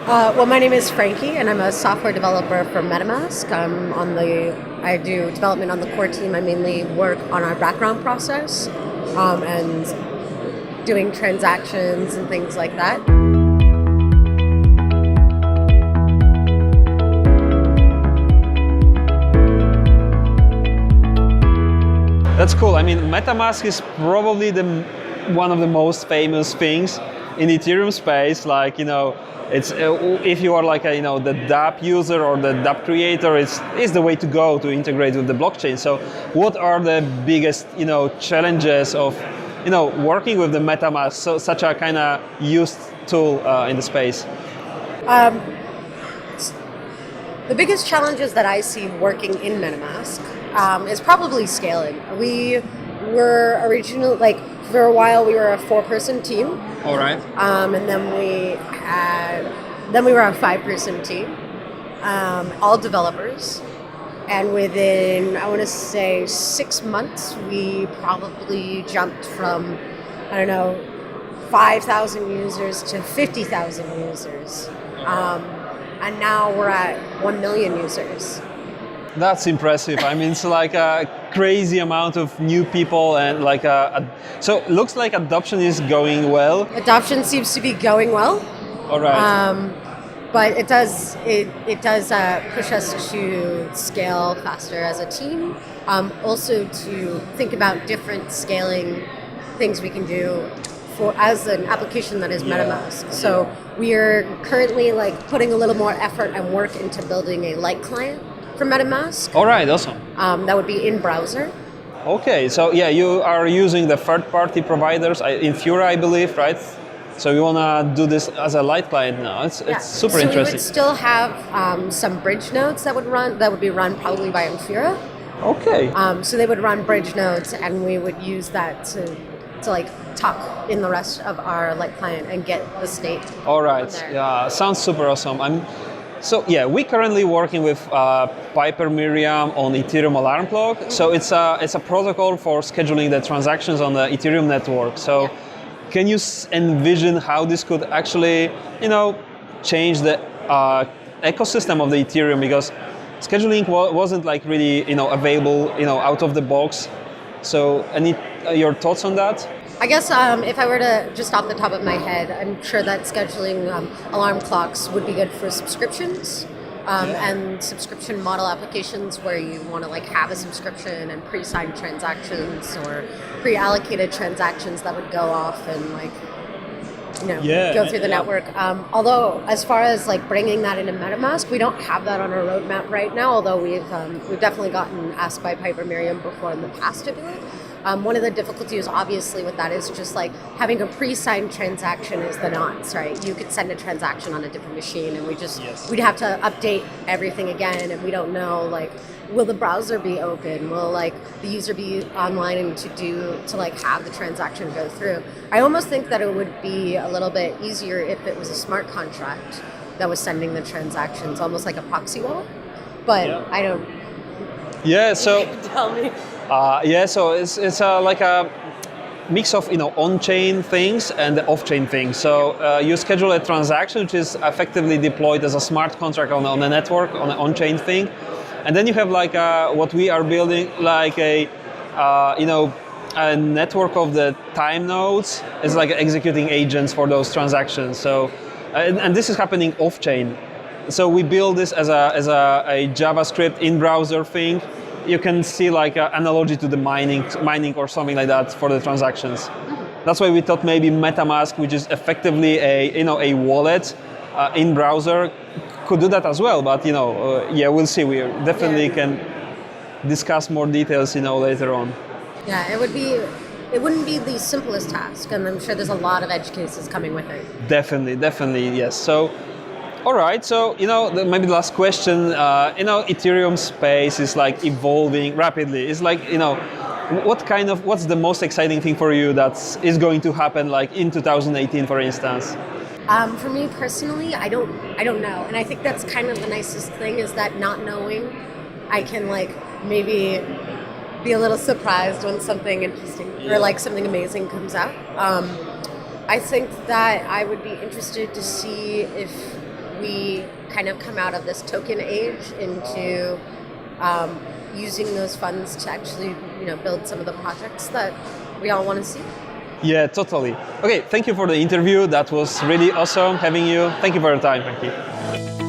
Well, my name is Frankie, and I'm a software developer for MetaMask. I do development on the core team. I mainly work on our background process and doing transactions and things like that. That's cool. I mean, MetaMask is probably one of the most famous things in the Ethereum space. Like, it's if you are like the dApp user or the dApp creator, it's the way to go to integrate with the blockchain. So, what are the biggest challenges of working with the MetaMask, so such a kind of used tool in the space? The biggest challenges that I see working in MetaMask is probably scaling. We were originally, for a while, we were a 4-person team. All right. And then we were a 5-person team, all developers. And within, I want to say, 6 months, we probably jumped from, 5,000 users to 50,000 users. And now we're at 1 million users. That's impressive. I mean, it's like a crazy amount of new people, and so it looks like adoption is going well. Adoption seems to be going well. All right. But it does push us to scale faster as a team. Also to think about different scaling things we can do as an application that is MetaMask. So we are currently putting a little more effort and work into building a light client for MetaMask. All right, awesome. That would be in browser. Okay, so you are using the third-party providers, Infura, I believe, right? So you wanna do this as a light client now. It's super interesting. So we would still have some bridge nodes that would be run probably by Infura. Okay. So they would run bridge nodes, and we would use that to talk in the rest of our light client and get the state. All right. Yeah, sounds super awesome. We currently working with Piper Miriam on Ethereum Alarm Clock. Mm-hmm. So it's a protocol for scheduling the transactions on the Ethereum network. So can you envision how this could actually, change the ecosystem of the Ethereum? Because scheduling wasn't really, available, out of the box. So any your thoughts on that? I guess if I were to just off the top of my head, I'm sure that scheduling alarm clocks would be good for subscriptions and subscription model applications where you want to have a subscription and pre-signed transactions or pre-allocated transactions that would go off and go through the network. Although as far as bringing that into MetaMask, we don't have that on our roadmap right now. Although we've definitely gotten asked by Piper Miriam before in the past to do it. One of the difficulties, obviously, with that is just having a pre-signed transaction is the nonce, right? You could send a transaction on a different machine, and we'd have to update everything again, and we don't know will the browser be open? Will the user be online and to have the transaction go through? I almost think that it would be a little bit easier if it was a smart contract that was sending the transactions, almost like a proxy wallet. But I don't. Yeah. So tell me. So it's like a mix of on-chain things and off-chain things. So you schedule a transaction which is effectively deployed as a smart contract on a network, on an on-chain thing, and then you have what we are building, a network of the time nodes is executing agents for those transactions. So and this is happening off-chain. So we build this as a JavaScript in-browser thing. You can see an analogy to the mining or something like that for the transactions. That's why we thought maybe MetaMask, which is effectively a wallet in browser, could do that as well. But we'll see. We definitely can discuss more details later on. Yeah, it wouldn't be the simplest task, and I'm sure there's a lot of edge cases coming with it. Definitely, yes. So. All right, so maybe the last question. Ethereum space is evolving rapidly. It's what's the most exciting thing for you that is going to happen in 2018, for instance? For me personally, I don't know, and I think that's kind of the nicest thing is that not knowing, I can maybe be a little surprised when something interesting or something amazing comes out. I think that I would be interested to see if we kind of come out of this token age into using those funds to actually, build some of the projects that we all want to see. Yeah, totally. Okay, thank you for the interview. That was really awesome having you. Thank you for your time, Frankie.